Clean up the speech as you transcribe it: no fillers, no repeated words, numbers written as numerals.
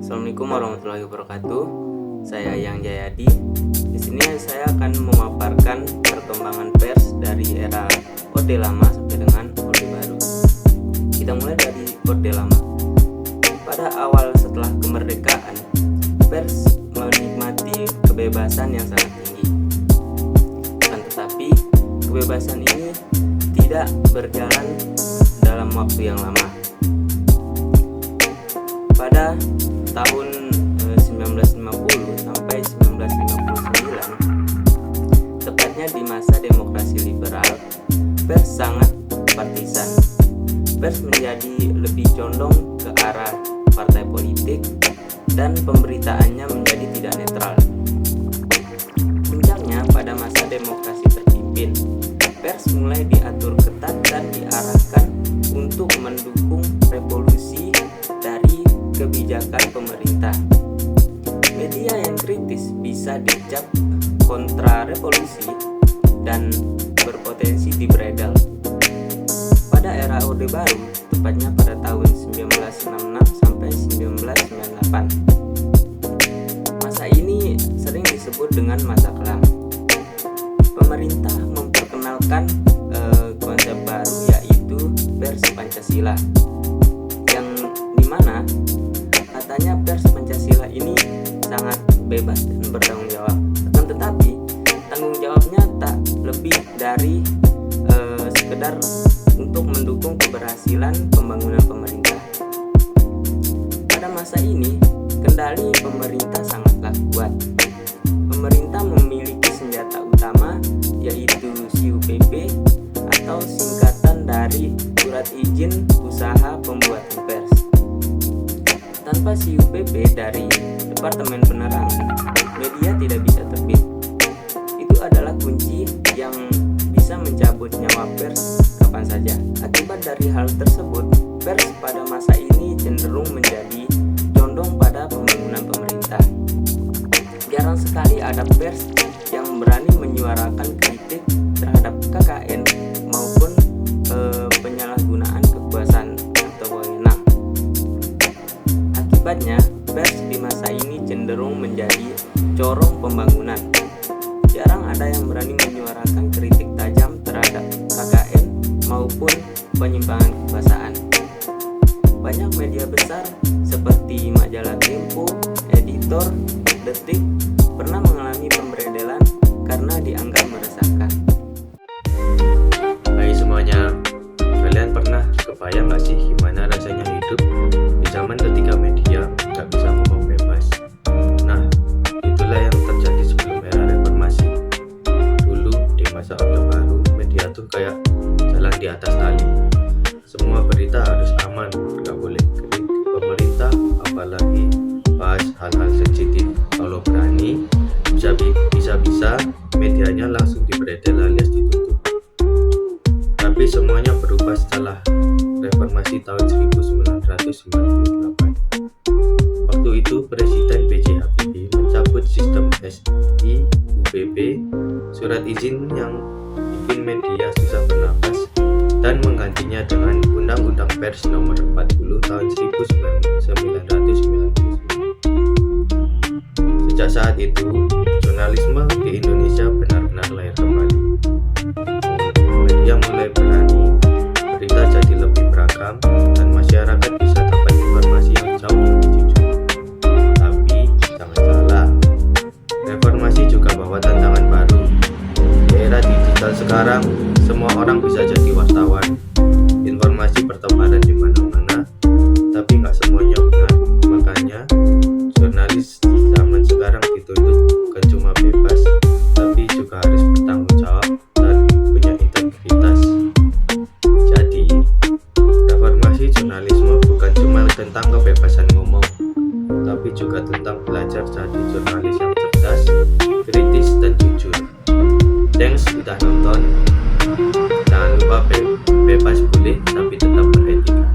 Assalamualaikum warahmatullahi wabarakatuh. Saya Yang Jayadi. Di sini saya akan memaparkan perkembangan pers dari era Orde Lama sampai dengan Orde Baru. Kita mulai dari Orde Lama. Pada awal setelah kemerdekaan, pers menikmati kebebasan yang sangat tinggi. Akan tetapi, kebebasan ini tidak berjalan dalam waktu yang lama. Pada tahun 1950 sampai 1959, tepatnya di masa demokrasi liberal, pers sangat partisan. Pers menjadi lebih condong ke arah partai politik dan pemberitaannya menjadi tidak netral. Puncaknya pada masa demokrasi terpimpin, pers mulai diatur ketat dan diarahkan untuk mendukung revolusi dari kebijakan pemerintah. Media yang kritis bisa dicap kontra revolusi dan berpotensi dibredel. Pada era Orde Baru, tepatnya pada tahun 1966 sampai 1998. Masa ini sering disebut dengan masa kelam. Pemerintah memperkenalkan konsep baru, yaitu pers Pancasila, yang dimana katanya pers Pancasila ini sangat bebas dan bertanggung jawab. Akan tetapi tanggung jawabnya tak lebih dari sekedar untuk mendukung keberhasilan pembangunan pemerintah. Pada masa ini, kendali pemerintah sangatlah kuat. Pemerintah memiliki senjata utama, yaitu SIUPP atau singkatan dari Surat Izin Usaha Pembuatan Pers. Tanpa SIUPP dari Departemen Penerangan, media tidak bisa terbit. Itu adalah kunci yang bisa mencabut nyawa pers kapan saja. Akibat dari hal tersebut, pers pada masa ini cenderung menjadi condong pada pembangunan pemerintah. Jarang sekali ada pers yang berani menyuarakan kritik terhadap KKN maupun penyalahgunaan kekuasaan atau wewenang. Akibatnya, pers di masa ini cenderung menjadi corong pembangunan. Jarang ada yang berani menyuarakan kritik tajam terhadap KKN maupun penyimpangan kekuasaan. Banyak media besar seperti majalah Tempo, Editor, Detik pernah mengalami pemberedelan karena dianggap meresahkan. Hai semuanya, kalian pernah kebayang gak sih gimana rasanya hidup di zaman ketika media gak bisa ngomong bebas? Nah, itulah yang terjadi sebelum era reformasi. Dulu di masa Orde Baru, media tuh kayak jalan di atas tali. Semua berita harus aman, gak boleh kritik pemerintah, apalagi bahas hal-hal sensitif. Kalau berani, bisa-bisa medianya langsung dibredel alias ditutup. Tapi semuanya berubah setelah reformasi tahun 1998. Waktu itu Presiden B.J. Habibie mencabut sistem SIUPP, surat izin yang bikin media susah bernapas, dan menggantinya dengan Undang-Undang Pers Nomor 40 tahun 1999. Sejak saat itu, jurnalisme di Indonesia benar-benar lahir kembali. Media mulai berani, berita jadi lebih beragam, dan masyarakat bisa dapat informasi yang jauh lebih jujur. Tapi jangan salah, reformasi juga bawa tantangan baru. Di era digital sekarang, semua orang bisa jadi wartawan. Informasi bertebaran di mana-mana, tapi nggak semuanya benar. Makanya jurnalis di zaman sekarang dituntut bukan cuma bebas, tapi juga harus bertanggung jawab dan punya integritas. Jadi, reformasi jurnalisme bukan cuma tentang kebebasan ngomong, tapi juga tentang belajar jadi jurnalis yang cerdas, kritis, dan jujur. Thanks udah nonton. Jangan lupa bebas boleh, tapi tetap beretika.